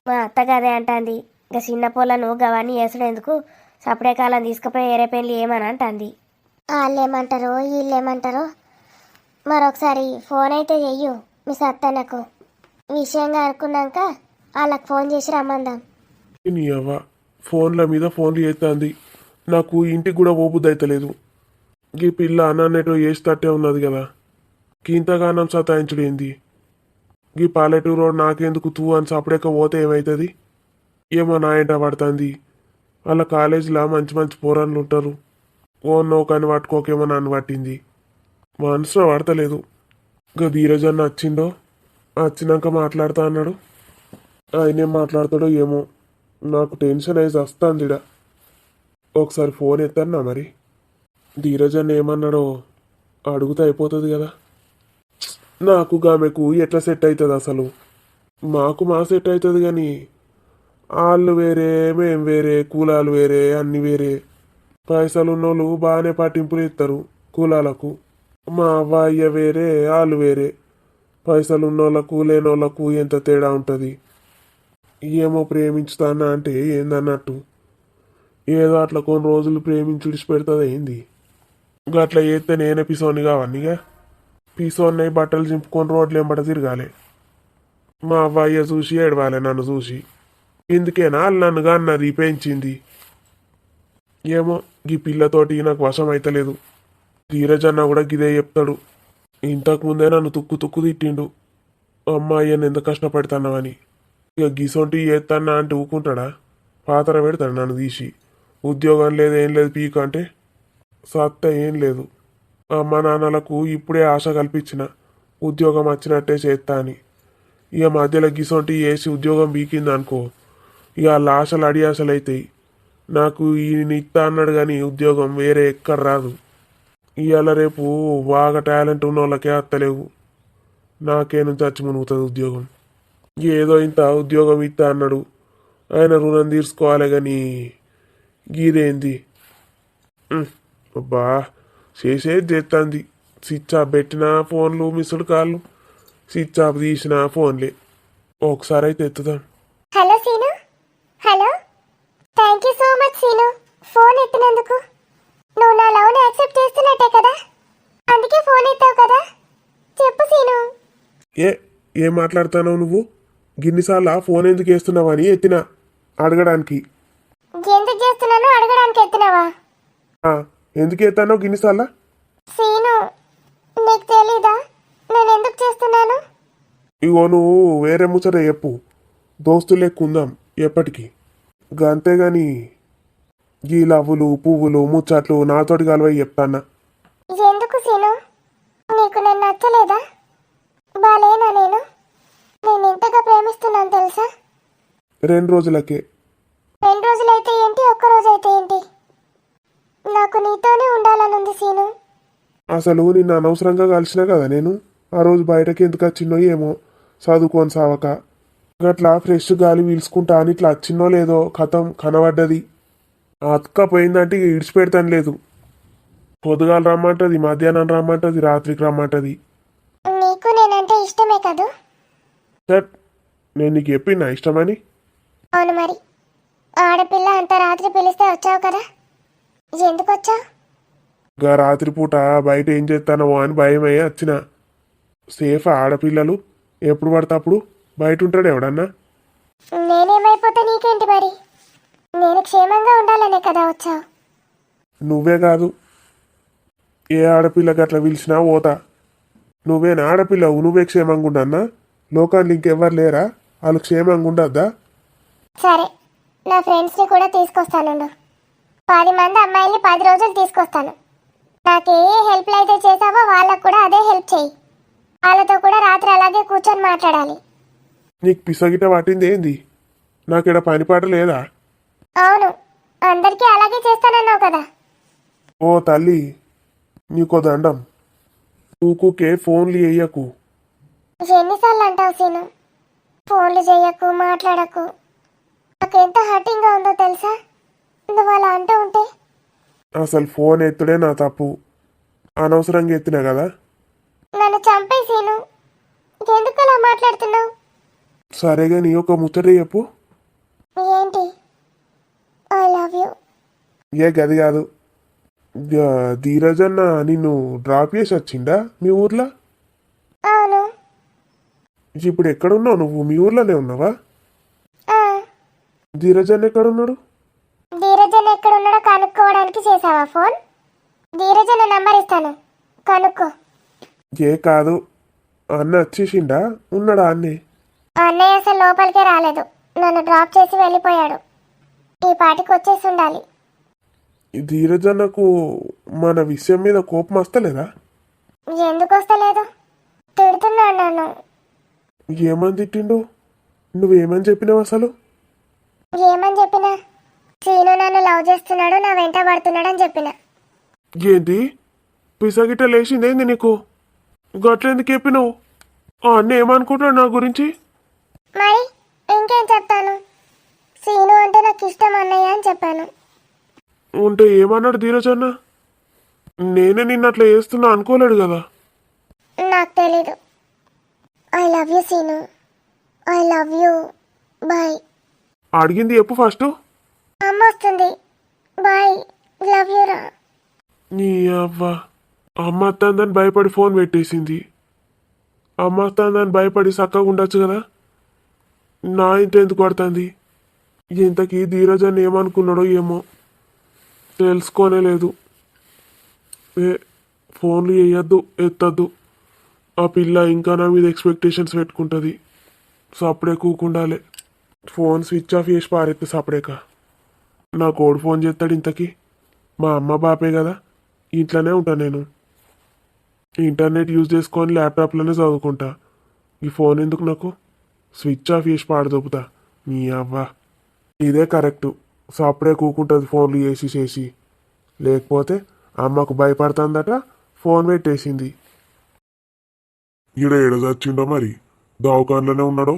మా అత్త గదే అంటుంది. ఇక చిన్న పొలను గవాన్ని వేసుడు ఎందుకు, సపడే కాలం తీసుకుపోయి ఏరే పెళ్ళి ఏమని అంటుంది. వాళ్ళు ఏమంటారో వీళ్ళు ఏమంటారో. మరొకసారి ఫోన్ అయితే చెయ్యు మీ సత్తనకు. విషయంగా అనుకున్నాక వాళ్ళకి ఫోన్ చేసి రమ్మందాం. నీ అవ్వ ఫోన్ల మీద ఫోన్లు చేస్తుంది. నాకు ఇంటికి కూడా ఓబుద్ది అవుతలేదు. ఈ పిల్ల అన్నట్టు చేసేటట్టే ఉన్నది కదా. ఇంతగానం సతాయించుడు ఏంది? ఈ పాలెటూరు రోడ్ నాకెందుకు తూ అని సపడేక పోతే ఏమవుతుంది? ఏమో నా ఎంట పడుతుంది. వాళ్ళ కాలేజీలో మంచి మంచి పోరాన్లు ఉంటారు. ఓ నౌకని పట్టుకోకేమో నన్ను పట్టింది. మనసులో పడతలేదు. ఇంకా ధీరజన్న వచ్చిండో, వచ్చినాక మాట్లాడుతా అన్నాడు. ఆయనేం మాట్లాడతాడో ఏమో, నాకు టెన్షన్ అయితే వస్తుంది. ఒకసారి ఫోన్ ఎత్తన్నా మరి. ధీరజన్న ఏమన్నాడో అడుగుతా అయిపోతుంది కదా. నాకు గామెకు ఎట్లా సెట్ అవుతుంది అసలు? మాకు మా సెట్ అవుతుంది కానీ వాళ్ళు వేరే, మేం వేరే, కులాలు వేరే, అన్ని వేరే. పైసలు ఉన్నోళ్ళు బాగానే పట్టింపులు ఇస్తారు కులాలకు. మా అవ్వయ్య వేరే, వాళ్ళు వేరే. పైసలు ఉన్నోళ్ళకు లేనోళ్ళకు ఎంత తేడా ఉంటుంది. ఏమో ప్రేమించుతానా అంటే ఏందన్నట్టు. ఏదో అట్లా కొన్ని రోజులు ప్రేమించి విడిచిపెడుతుంది ఏంది? అట్లా చేస్తే నేనే పిసోని కావన్నీగా. పిసోన్నై బట్టలు చింపుకొని రోడ్లు ఎంబట తిరగాలి. మా అవ్వయ్య చూసి ఏడవాలి నన్ను చూసి. ఇందుకేనా వాళ్ళు నన్ను అన్నది పెంచింది. ఏమో ఈ పిల్లతోటి నాకు వశం అయితలేదు. ధీరజన్న కూడా గిదే చెప్తాడు. ఇంతకుముందే నన్ను తుక్కు తుక్కు తిట్టిండు. అమ్మాయ్యను ఎంత కష్టపడతానవని. ఇక గిసొంటి చేస్తానా అంటే ఊకుంటాడా? పాతర పెడతాడు నన్ను తీసి. ఉద్యోగం లేదు ఏం లేదు పీక అంటే సత్తా ఏం లేదు. అమ్మ నాన్నలకు ఇప్పుడే ఆశ కల్పించిన ఉద్యోగం వచ్చినట్టే చేస్తా అని. ఇక మధ్యలో గిసొంటి వేసి ఉద్యోగం బీకింది అనుకో, ఇక వాళ్ళ ఆశలు అడి ఆశలు అవుతాయి. నాకు ఈయన ఇస్తా అన్నాడు కానీ ఉద్యోగం వేరే ఎక్కడ రాదు. ఇవాళ రేపు బాగా టాలెంట్ ఉన్న వాళ్ళకే అత్తలేవు. నాకేను చచ్చి మునుగుతుంది ఉద్యోగం. ఏదో ఇంత ఉద్యోగం ఇస్తా అన్నాడు, ఆయన రుణం తీర్చుకోవాలి కానీ గీదేంది? అబ్బా చేసేది చేస్తుంది. స్విచ్ ఆఫ్ పెట్టిన ఫోన్లు, మిస్డ్ కాళ్ళు, స్విచ్ ఆఫ్ తీసిన ఫోన్లే. ఒకసారి అయితే ఎత్తుదాం. Hello Seenu. Hello, thank you so much Seenu, phone ఎత్తినందుకు. నువ్వు నా లవ్ని యాక్సెప్ట్ చేస్తున్నట్టే కదా, అందుకే ఫోన్ ఎత్తావు కదా. చెప్పు సీను. ఏం మాట్లాడుతున్నావు నువ్వు? గిన్నిసార్లు ఫోన్ ఎందుకు వేస్తున్నావని ఎత్తినా అడగడానికి. ఎందుకు చేస్తున్నానో అడగడానికి ఎత్తినావా? ఎందుకు ఎత్తానో గిన్నిసార్లా? సీను, నీకు తెలీదా నేను ఎందుకు చేస్తున్నాను? ఇగో నువ్వు వేరే ముచ్చట చెప్పు. దోస్తులు లెక్కుందాం ఎప్పటికీ. అంతేగాని గీ లవ్వులు పువ్వులు ముచ్చట్లు నాతోటి కలవై చెప్తాన్నా. ఎందుకు సీను? నీకు నేను నచ్చలేదా? బాలేనా నేను? నేను ఎంతగా ప్రేమిస్తున్నాను తెలుసా? 2 రోజులకే. 2 రోజులైతే ఏంటి, ఒక్క రోజు అయితే ఏంటి? నాకు నీతోనే ఉండాలనుంది సీను. అసలు నిన్న అనవసరంగా కలిసినా కదా నేను. ఆ రోజు బయటకి ఎందుకు వచ్చినో ఏమో, చదువుకొని సావక. అట్లా ఫ్రెష్ గాలి పీల్చుకుంటా అని ఇట్లా వచ్చినో లేదో కథం కనబడ్డది. అతక పోయిందంటే ఇక ఇడిచిపెడతాను లేదు. పొద్దుగాలు రమ్మంటది, మధ్యాహ్నం రమ్మంటది, రాత్రికి రమ్మంటది. నీకు నేనంటే ఇష్టమే కదూ? సార్ నేను నీకు చెప్పినా ఇష్టమని? అవును మరి, ఆడపిల్ల అంత రాత్రి పిలిస్తే వచ్చావు కదా, ఎందుకు వచ్చావు? గా రాత్రిపూట బయట ఏం చేస్తానో అని భయమయ్యి వచ్చిన. సేఫ్ ఆడపిల్లలు ఎప్పుడు పడితే అప్పుడు బయట ఉంటాడు ఎవడన్నా. నేనేమైపోతే నీకేంటి మరి? నేను క్షేమంగా ఉండాలనే కదా వచ్చావు. నువ్వే కాదు, ఏ ఆడపిల్లకి అట్లా పిలిచినా పోతా. నువ్వేనా ఆడపిల్లవు, నువ్వే క్షేమంగా ఉండన్నా? లోకాన్ని ఇంకెవ్వరు లేరా వాళ్ళు క్షేమంగా ఉండద్దా? సరే, నా ఫ్రెండ్స్ని కూడా తీసుకొస్తాను. 10 మంది అమ్మాయిల్ని 10 రోజులు తీసుకొస్తాను. నాకు ఏ హెల్ప్లు అయితే చేసావో వాళ్ళకు కూడా అదే హెల్ప్ చేయి. వాళ్ళతో కూడా రాత్రి అలాగే కూర్చొని మాట్లాడాలి. నీకు పిసగిట పట్టింది ఏంది? నాకిడ పనిపాట లేదా? అవును, అందరికీ అలాగే చేస్తానన్నావు కదా. ఓ తల్లి, నీకో దండం. ఊకుకే ఫోన్లు వేయకు. ఎన్నిసార్లు అంటావు సీను? ఫోన్లు చేయకు, మాట్లాడకు. నాకు ఎంత హర్టింగ్గా ఉందో తెలుసా నువ్వు అలా అంటూ ఉంటే. అసలు ఫోన్ ఎత్తుడే నా తప్పు, అనవసరంగా ఎత్తినా కదా. నన్ను చంపే సీను, ఎందుకు అలా మాట్లాడుతున్నావు? సరేగా నీ ఒక ముచ్చట చెప్పు. ఏంటి? I love you. ఏ గది కాదు, ధీరజ్ అన్న నిన్ను డ్రాప్ చేసి వచ్చిండా మీ ఊర్లో? అవును. ఇప్పుడు ఎక్కడున్నావు నువ్వు? మీ ఊర్లోనే ఉన్నావా? ఆ, ధీరజ్ అన్న ఎక్కడున్నాడు? ధీరజన్ ఎక్కడున్నాడో కనుక్కోవడానికి చేసావా ఫోన్? ధీరజన్ నంబర్ ఇస్తాను, కనుక్కో. ఏ కాదు, అన్న వచ్చేసిండా ఉన్నాడా అన్నే? అన్నయ్య అసలు లోపలికే రాలేదు, నన్ను డ్రాప్ చేసి వెళ్ళిపోయాడు. ఈ పాటికి వచ్చేసి ఉండాలి. ఈ ధీరజ్ అన్నకు మన విషయం మీద కోపం వస్తలేదా? ఎందుకు వస్తలేదు? తిడుతున్నాడు నన్ను. ఏమని తిట్టిండు? నువ్వేమని చెప్పినావు అసలు? ఏమని చెప్పినా? సీను నన్ను లవ్ చేస్తున్నాడు, నా వెంట పడుతున్నాడు అని చెప్పిన. ఏంటి పిసగిట లేచిందేంది నీకు? గట్లెందుకు చెప్పినావు? ఆ అన్న ఏమనుకుంటాడు నా గురించి? మరి ఇంకేం చెప్తాను? సీను అంటే నాకు ఇష్టం అన్నయ్య అని చెప్పాను. ఉంటే ఏమన్నాడు ధీరజ్ అన్న? నేనే నిన్న అట్లా చేస్తున్నా అనుకోలేడు కదా. నాకు తెలీదు. I love you Seenu, I love you, bye. అడిగింది చెప్పు ఫస్ట్. అమ్మ వస్తుంది, బాయ్, లవ్ యూ రా. నీ అవ్వ, అమ్మ వస్తుందని భయపడి ఫోన్ పెట్టేసింది. అమ్మ వస్తుందని భయపడి చక్కగా ఉండొచ్చు కదా. నా ఇంత ఎందుకు పడుతుంది? ఇంతకీ ధీరజ్ అని ఏమనుకున్నాడో ఏమో, తెలుసుకోనే లేదు. ఏ ఫోన్లు వేయద్దు, ఎత్తద్దు. ఆ పిల్ల ఇంకా నా మీద ఎక్స్పెక్టేషన్స్ పెట్టుకుంటుంది. సప్పుడే కూకుండాలి. ఫోన్ స్విచ్ ఆఫ్ చేసి పారెత్తే సపడేక. నా కోడ్ ఫోన్ చేస్తాడు ఇంతకీ. మా అమ్మ బాపే కదా, ఇంట్లోనే ఉంటాను నేను. ఇంటర్నెట్ యూజ్ చేసుకొని ల్యాప్టాప్లోనే చదువుకుంటా. ఈ ఫోన్ ఎందుకు నాకు? స్విచ్ ఆఫ్ చేసి పాడదొప్పుతా. నీ అవ్వ, ఇదే కరెక్టు. సప్పుడే కూకుంటుంది ఫోన్లు చేసి. లేకపోతే అమ్మకు భయపడుతుందట, ఫోన్ పెట్టేసింది. ఈడ ఏడ చచ్చిండో మరి, దవాఖానలోనే ఉన్నాడో?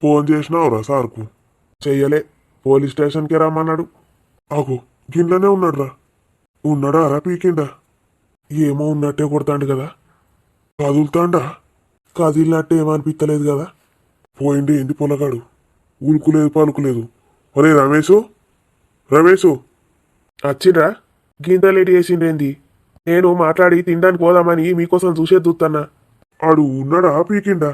ఫోన్ చేసినావురా సార్కు? చెయ్యలే, పోలీస్ స్టేషన్కి రమ్మన్నాడు. ఆగు, గిన్నెలోనే ఉన్నాడురా. ఉన్నాడా రా పీకిండా? ఏమో ఉన్నట్టే కొడతాండు కదా. కదులుతాండా? కదిలినట్టు ఏమనిపించలేదు కదా. పోయిండి ఏంది పొలగాడు, ఉలుకులేదు పలుకులేదు. ఒరే రమేషు, రమేషు, వచ్చిండ్రా? గింత లేట్ చేసిండ్రేంది? నేను మాట్లాడి తినడానికి పోదామని మీకోసం చూసేది చూస్తున్నా. ఆడు ఉన్నాడా పీకిండా?